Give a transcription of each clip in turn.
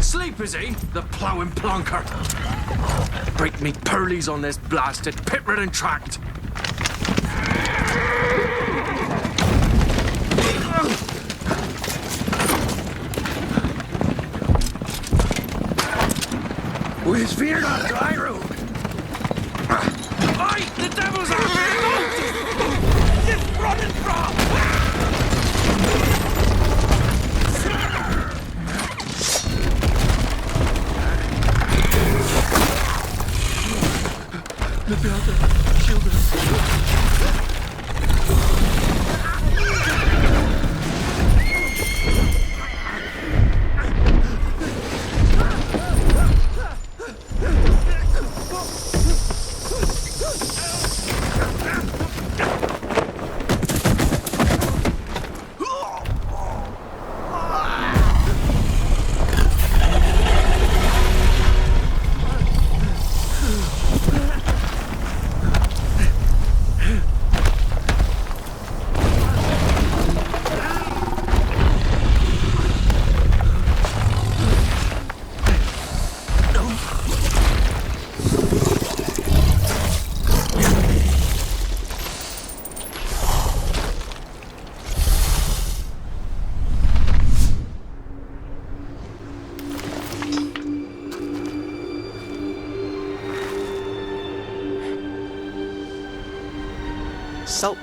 Sleep, is he? The ploughing plonker. Break me pearlies on this blasted pit-ridden tract. Where's fear on dry road? Aye, the devil's after him! Just running from! Look out there, shield us. Salt.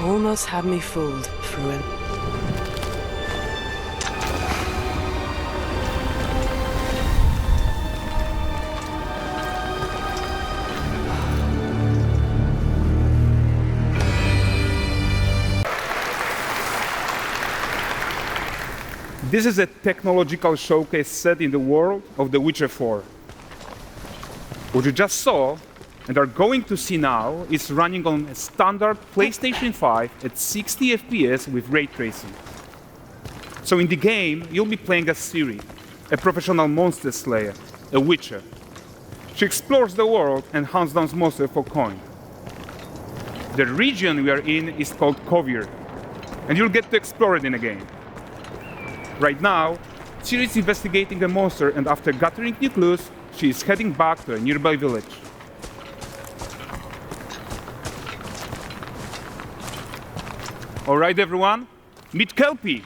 Almost had me fooled, Fruin. This is a technological showcase set in the world of The Witcher 4. What you just saw, and are going to see now, is running on a standard PlayStation 5 at 60 FPS with ray tracing. So in the game, you'll be playing as Ciri, a professional monster slayer, a witcher. She explores the world and hunts down monsters for coin. The region we are in is called Kovir, and you'll get to explore it in the game. Right now, Ciri is investigating a monster, and after gathering new clues, she is heading back to a nearby village. All right, everyone, meet Kelpie.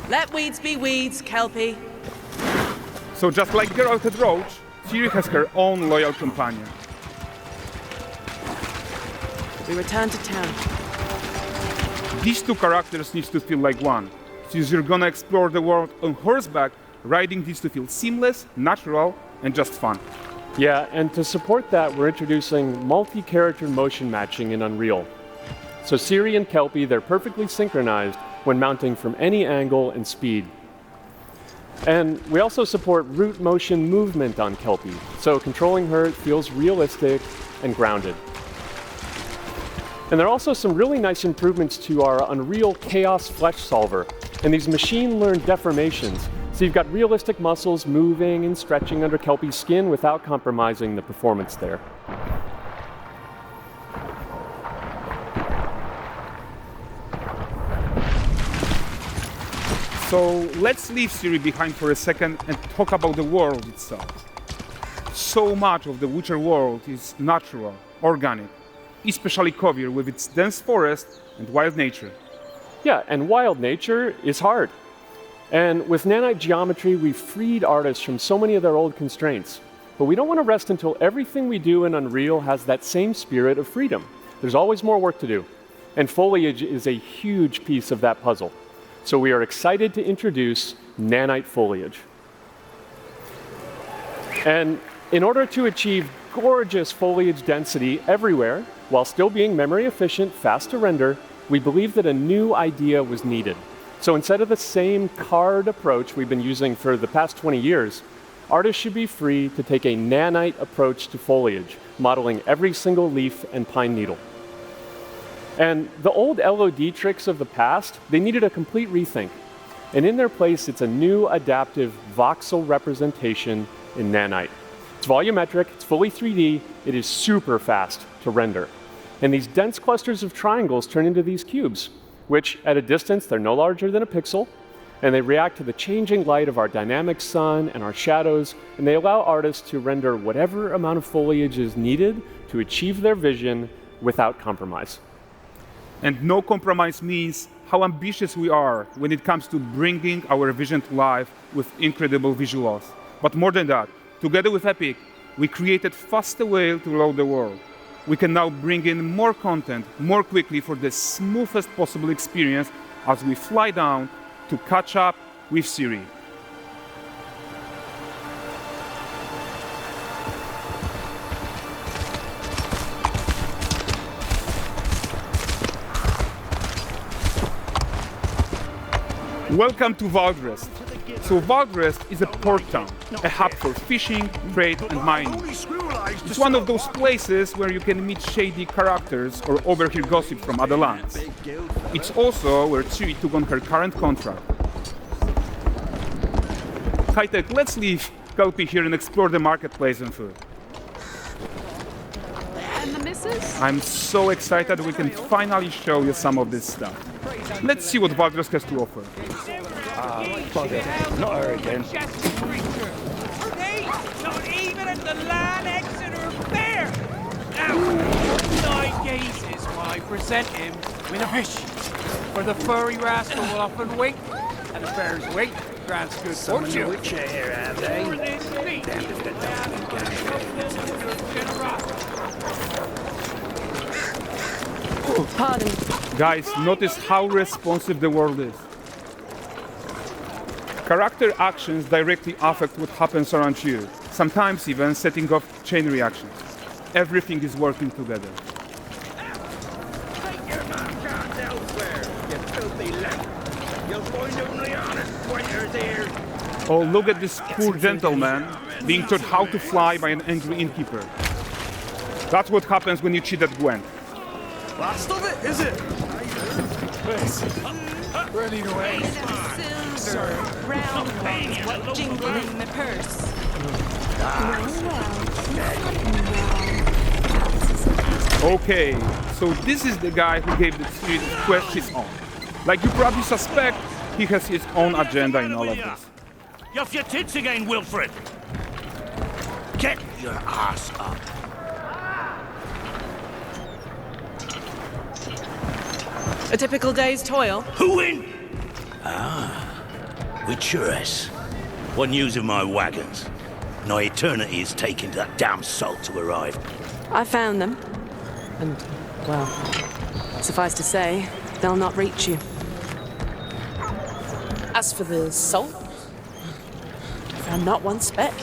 Let weeds be weeds, Kelpie. So just like Geralt had Roach, Ciri has her own loyal companion. We return to town. These two characters need to feel like one. Since you're gonna explore the world on horseback, riding needs to feel seamless, natural, and just fun. Yeah, and to support that, we're introducing multi-character motion matching in Unreal. So Ciri and Kelpie, they're perfectly synchronized when mounting from any angle and speed. And we also support root motion movement on Kelpie, so controlling her feels realistic and grounded. And there are also some really nice improvements to our Unreal Chaos Flesh Solver and these machine-learned deformations. So you've got realistic muscles moving and stretching under Kelpie's skin without compromising the performance there. So let's leave Ciri behind for a second and talk about the world itself. So much of the Witcher world is natural, organic, especially Kovir with its dense forest and wild nature. Yeah, and wild nature is hard. And with nanite geometry, we've freed artists from so many of their old constraints. But we don't want to rest until everything we do in Unreal has that same spirit of freedom. There's always more work to do. And foliage is a huge piece of that puzzle. So we are excited to introduce nanite foliage. And in order to achieve gorgeous foliage density everywhere, while still being memory efficient, fast to render, we believe that a new idea was needed. So instead of the same card approach we've been using for the past 20 years, artists should be free to take a nanite approach to foliage, modeling every single leaf and pine needle. And the old LOD tricks of the past, they needed a complete rethink. And in their place, it's a new adaptive voxel representation in nanite. It's volumetric, it's fully 3D, it is super fast to render. And these dense clusters of triangles turn into these cubes, which at a distance, they're no larger than a pixel, and they react to the changing light of our dynamic sun and our shadows, and they allow artists to render whatever amount of foliage is needed to achieve their vision without compromise. And no compromise means how ambitious we are when it comes to bringing our vision to life with incredible visuals. But more than that, together with Epic, we created faster way to load the world. We can now bring in more content more quickly for the smoothest possible experience as we fly down to catch up with Siri. Welcome to Valdrest. So Valdrest is a port town, a hub for fishing, trade and mining. It's one of those places where you can meet shady characters or overhear gossip from other lands. It's also where Ciri took on her current contract. High-tech, let's leave Kelpie here and explore the marketplace and food. And the missus? I'm so excited we can finally show you some of this stuff. Let's see what Valdrest has to offer. Bugger, not her again. Hey, not even at the Land Exeter Fair! Now, 9 gazes while I present him with a fish. For the furry rascal will often wink, and the bear's weight grants good fortune. Which here, have they? Pardon. Guys, notice how responsive the world is. Character actions directly affect what happens around you, sometimes even setting off chain reactions. Everything is working together. Take your nonsense elsewhere, you filthy lamp. You'll find only honest pointers here. Oh, look at this poor gentleman being taught how to fly by an angry innkeeper. That's what happens when you cheat at Gwent. Last of it, is it? Ready to wait. Silver, round ones, what jingle in the purse. Okay, so this is the guy who gave the Spirit quest his own. Like you probably suspect, he has his own agenda in all of this. You off your tits again, Wilfred. Get your ass up. A typical day's toil. Who in? With Churus. One news of my wagons. No eternity is taking that damn salt to arrive. I found them. And, well, suffice to say, they'll not reach you. As for the salt, I found not one speck.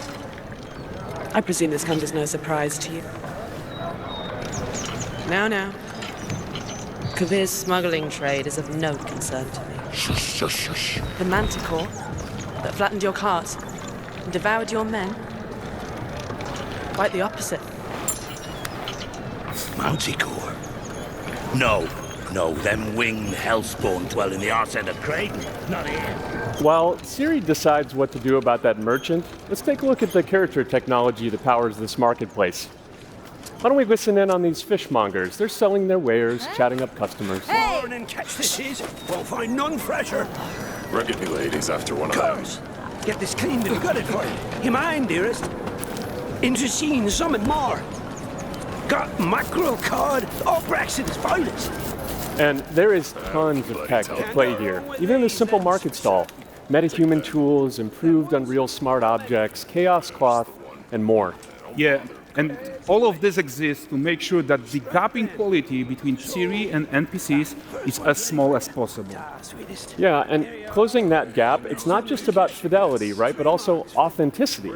I presume this comes as no surprise to you. Now. Kavir's smuggling trade is of no concern to me. Shush, shush, shush. The manticore that flattened your cart and devoured your men. Quite the opposite. Manticore? No, them winged hellspawn dwell in the arse end of Creighton. Not here. While Siri decides what to do about that merchant, let's take a look at the character technology that powers this marketplace. Why don't we listen in on these fishmongers? They're selling their wares, chatting up customers. Morning, catch this is. Won't find none fresher. Reckon me lady's after one of them. Girls, get this cleaned and gutted for you. You mind, dearest? Into seeing something more. Got mackerel cod, all Brexit's finest. And there is tons of tech at play here, even in a simple market stall. Metahuman tools, improved Unreal smart objects, chaos cloth, and more. Yeah, and all of this exists to make sure that the gap in quality between Ciri and NPCs is as small as possible. Yeah, and closing that gap, it's not just about fidelity, right, but also authenticity.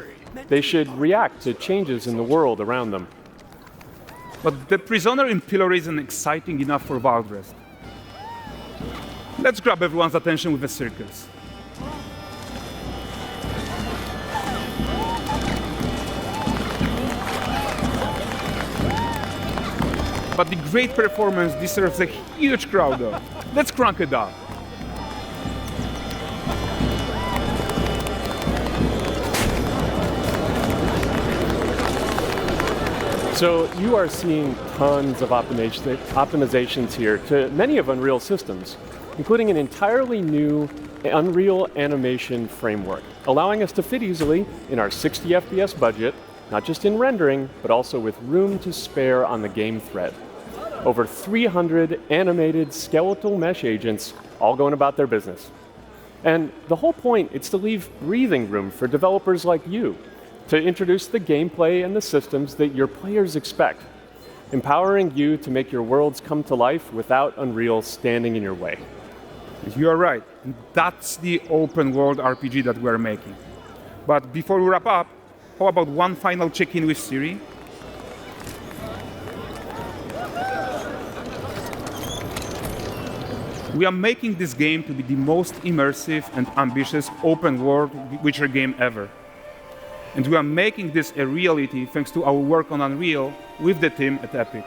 They should react to changes in the world around them. But the prisoner in Pillory isn't exciting enough for Valdrest. Let's grab everyone's attention with a circus. But the great performance deserves a huge crowd though. Let's crank it up. So you are seeing tons of optimizations here to many of Unreal systems, including an entirely new Unreal animation framework, allowing us to fit easily in our 60 FPS budget, not just in rendering, but also with room to spare on the game thread. Over 300 animated skeletal mesh agents all going about their business. And the whole point is to leave breathing room for developers like you to introduce the gameplay and the systems that your players expect, empowering you to make your worlds come to life without Unreal standing in your way. You are right. That's the open world RPG that we're making. But before we wrap up, how about one final check-in with Siri? We are making this game to be the most immersive and ambitious open world Witcher game ever. And we are making this a reality thanks to our work on Unreal with the team at Epic.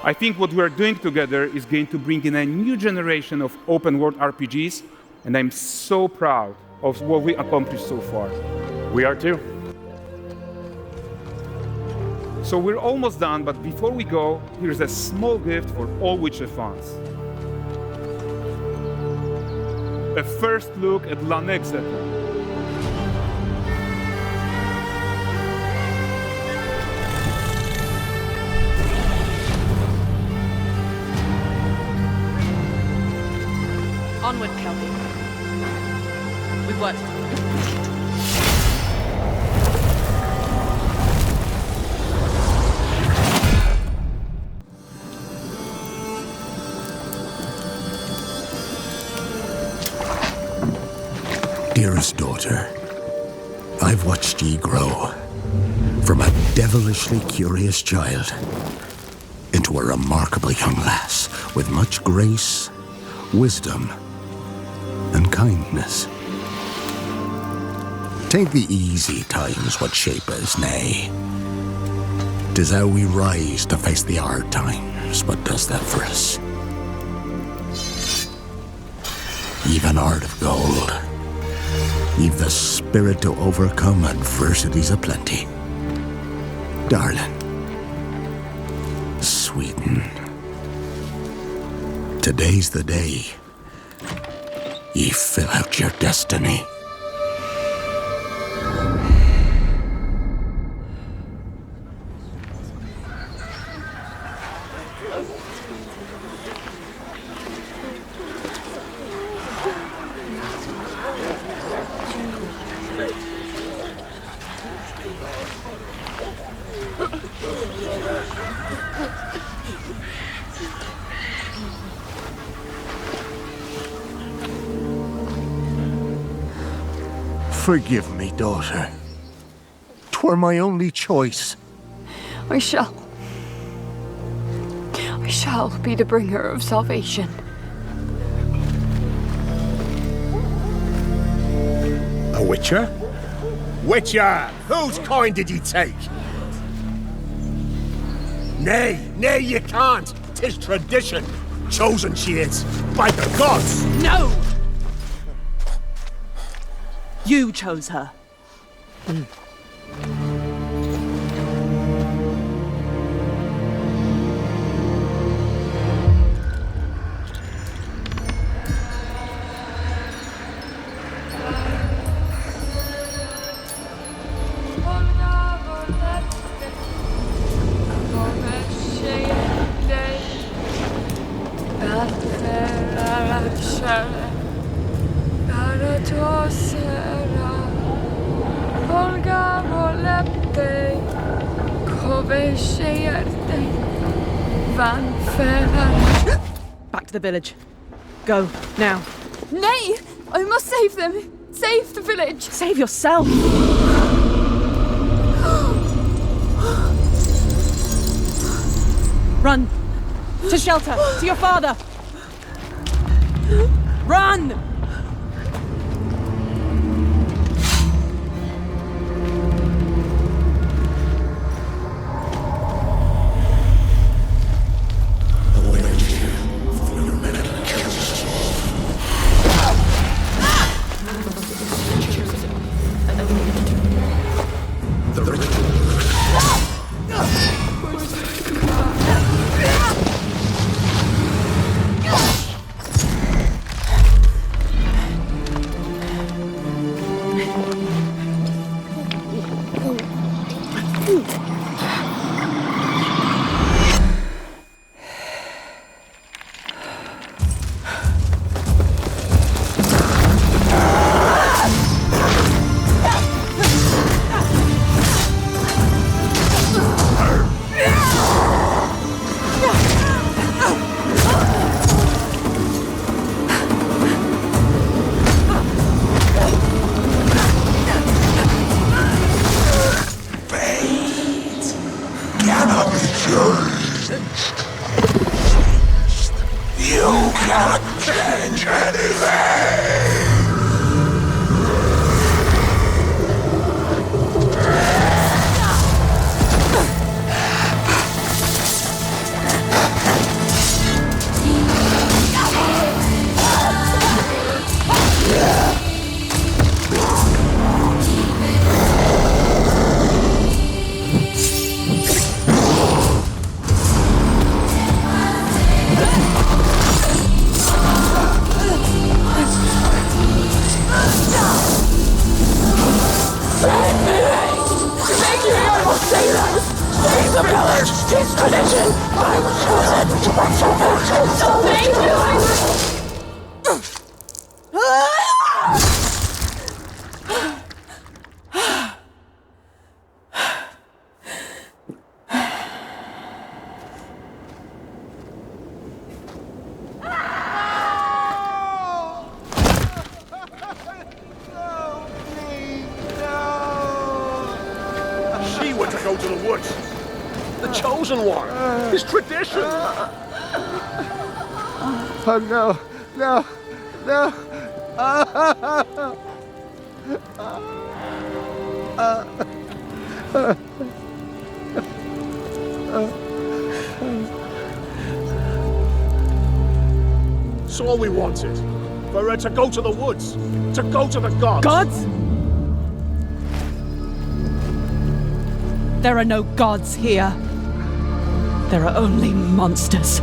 I think what we are doing together is going to bring in a new generation of open world RPGs, and I'm so proud of what we accomplished so far. We are too. So we're almost done, but before we go, here's a small gift for all Witcher fans. A first look at Lanexeter. Onward, Kelby. We've worked. Dearest daughter, I've watched ye grow from a devilishly curious child into a remarkably young lass with much grace, wisdom, and kindness. Take the easy times what shape us, nay. 'Tis how we rise to face the hard times what does that for us. Even heart of gold. You've the spirit to overcome adversities aplenty. Darling, sweeten. Today's the day ye fill out your destiny. Forgive me, daughter. 'Twere my only choice. I shall be the bringer of salvation. A witcher? Witcher! Whose coin did ye take? Nay, ye can't. 'Tis tradition. Chosen she is, by the gods! No! You chose her. Back to the village. Go, now. Nay! I must save them! Save the village! Save yourself! Run! To shelter! To your father! Run! can't change anything! Save the village! It's tradition! I was chosen to bring salvation! So thank She were to go to the woods. The chosen one. It's tradition. Oh no, no, no. It's all we wanted. For her to go to the woods. To go to the gods. Gods? There are no gods here. There are only monsters.